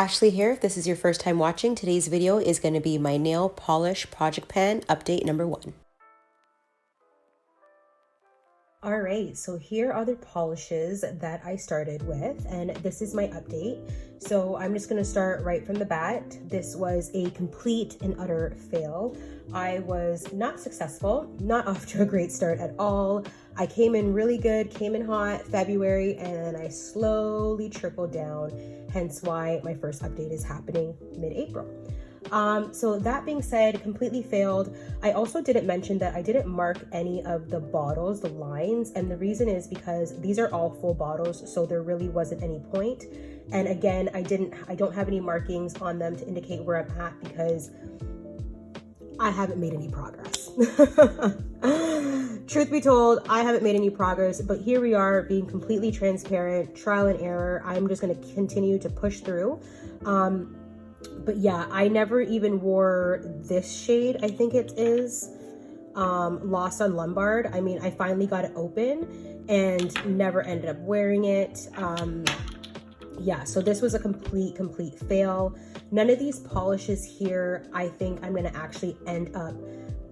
Ashley here. If this is your first time watching, today's video is going to be my nail polish project pan update number 1. Alright, so here are the polishes that I started with, and this is my update. So I'm just going to start right from the bat. This was a complete and utter fail. I was not successful, not off to a great start at all. I came in really good, came in hot February, and I slowly trickled down, hence why my first update is happening mid-April. So that being said, completely failed. I also didn't mention that I didn't mark any of the bottles, the lines, and the reason is because these are all full bottles, so there really wasn't any point. And again, I don't have any markings on them to indicate where I'm at because I haven't made any progress. Truth be told, I haven't made any progress, but here we are being completely transparent, trial and error. I'm just going to continue to push through. But yeah, I never even wore this shade, I think it is, Lost on Lombard. I mean, I finally got it open and never ended up wearing it. Yeah, so this was a complete fail. None of these polishes here, I think I'm gonna actually end up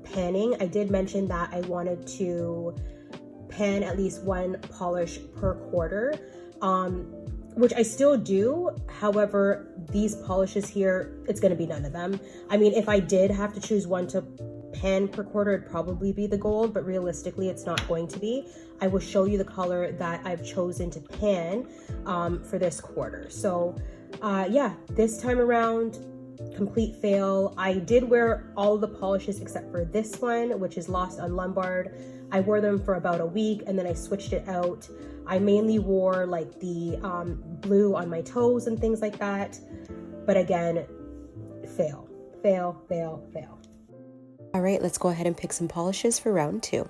panning. I did mention that I wanted to pan at least one polish per quarter. Which I still do. However, these polishes here, it's gonna be none of them. I mean, if I did have to choose one to pan per quarter, it'd probably be the gold, but realistically, it's not going to be. I will show you the color that I've chosen to pan for this quarter. So yeah, this time around, complete fail. I did wear all of the polishes except for this one, which is Lost on Lombard. I wore them for about a week and then I switched it out. I mainly wore like the blue on my toes and things like that. But again, fail. All right, let's go ahead and pick some polishes for round 2.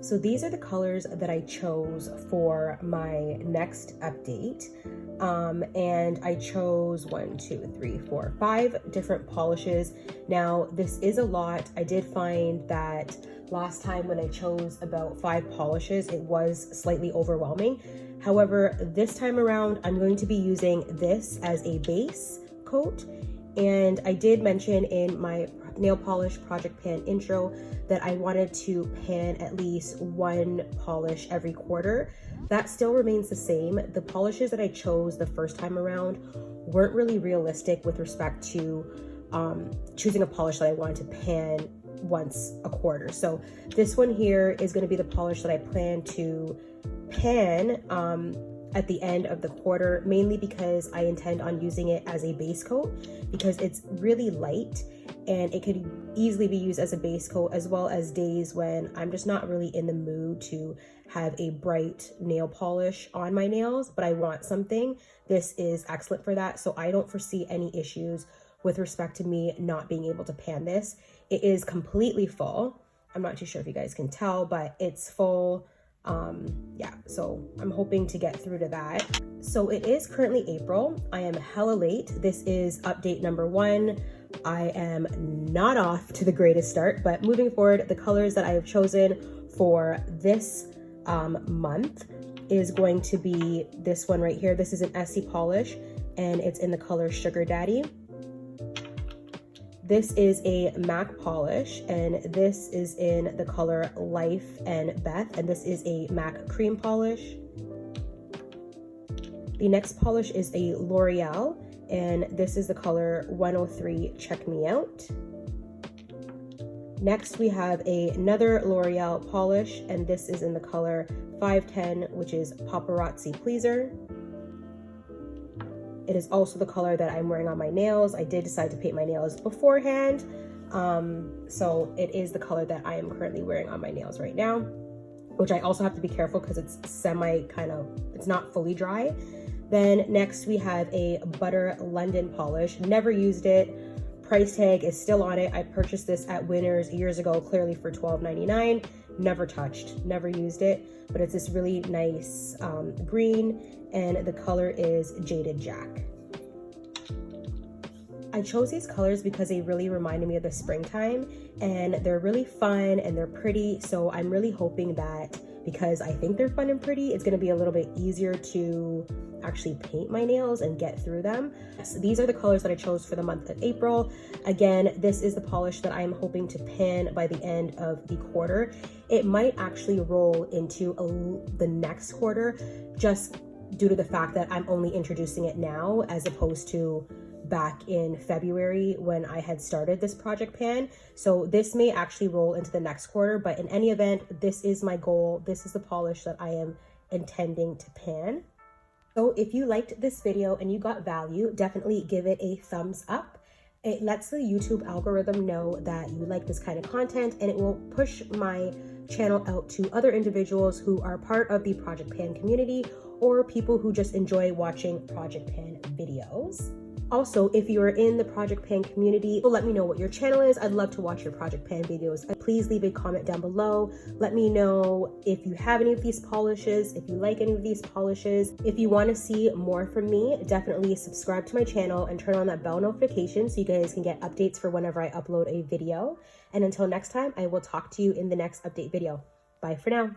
So these are the colors that I chose for my next update. And I chose 5 different polishes. Now, this is a lot. I did find that last time when I chose about 5 polishes, it was slightly overwhelming. However, this time around, I'm going to be using this as a base coat. And I did mention in my nail polish project pan intro that I wanted to pan at least one polish every quarter. That still remains the same. The polishes that I chose the first time around weren't really realistic with respect to choosing a polish that I wanted to pan once a quarter. So this one here is going to be the polish that I plan to pan at the end of the quarter, mainly because I intend on using it as a base coat because it's really light and it could easily be used as a base coat as well as days when I'm just not really in the mood to have a bright nail polish on my nails, but I want something. This is excellent for that. So I don't foresee any issues with respect to me not being able to pan this. It is completely full. I'm not too sure if you guys can tell, but it's full. Yeah, so I'm hoping to get through to that. So it is currently April. I am hella late. This is update number 1. I am not off to the greatest start, but moving forward, the colors that I have chosen for this month is going to be this one right here. This is an Essie polish and it's in the color Sugar Daddy. This is a MAC polish, and this is in the color Life and Beth, and this is a MAC cream polish. The next polish is a L'Oreal, and this is the color 103 Check Me Out. Next, we have another L'Oreal polish, and this is in the color 510, which is Paparazzi Pleaser. It is also the color that I'm wearing on my nails. I did decide to paint my nails beforehand, so it is the color that I am currently wearing on my nails right now, which I also have to be careful because it's it's not fully dry. Then next we have a Butter London polish. Never used it. Price tag is still on it. I purchased this at Winners years ago, clearly for $12.99. Never touched, never used it, but it's this really nice green, and the color is Jaded Jack. I chose these colors because they really reminded me of the springtime, and they're really fun and they're pretty, so I'm really hoping that because I think they're fun and pretty, it's gonna be a little bit easier to actually paint my nails and get through them. So these are the colors that I chose for the month of April. Again, this is the polish that I'm hoping to pan by the end of the quarter. It might actually roll into the next quarter just due to the fact that I'm only introducing it now as opposed to back in February when I had started this project pan. So this may actually roll into the next quarter, but in any event, this is my goal. This is the polish that I am intending to pan. So if you liked this video and you got value, definitely give it a thumbs up. It lets the YouTube algorithm know that you like this kind of content, and it will push my channel out to other individuals who are part of the Project Pan community or people who just enjoy watching Project Pan videos. Also, if you are in the Project Pan community, let me know what your channel is. I'd love to watch your Project Pan videos. Please leave a comment down below. Let me know if you have any of these polishes, if you like any of these polishes. If you want to see more from me, definitely subscribe to my channel and turn on that bell notification so you guys can get updates for whenever I upload a video. And until next time, I will talk to you in the next update video. Bye for now.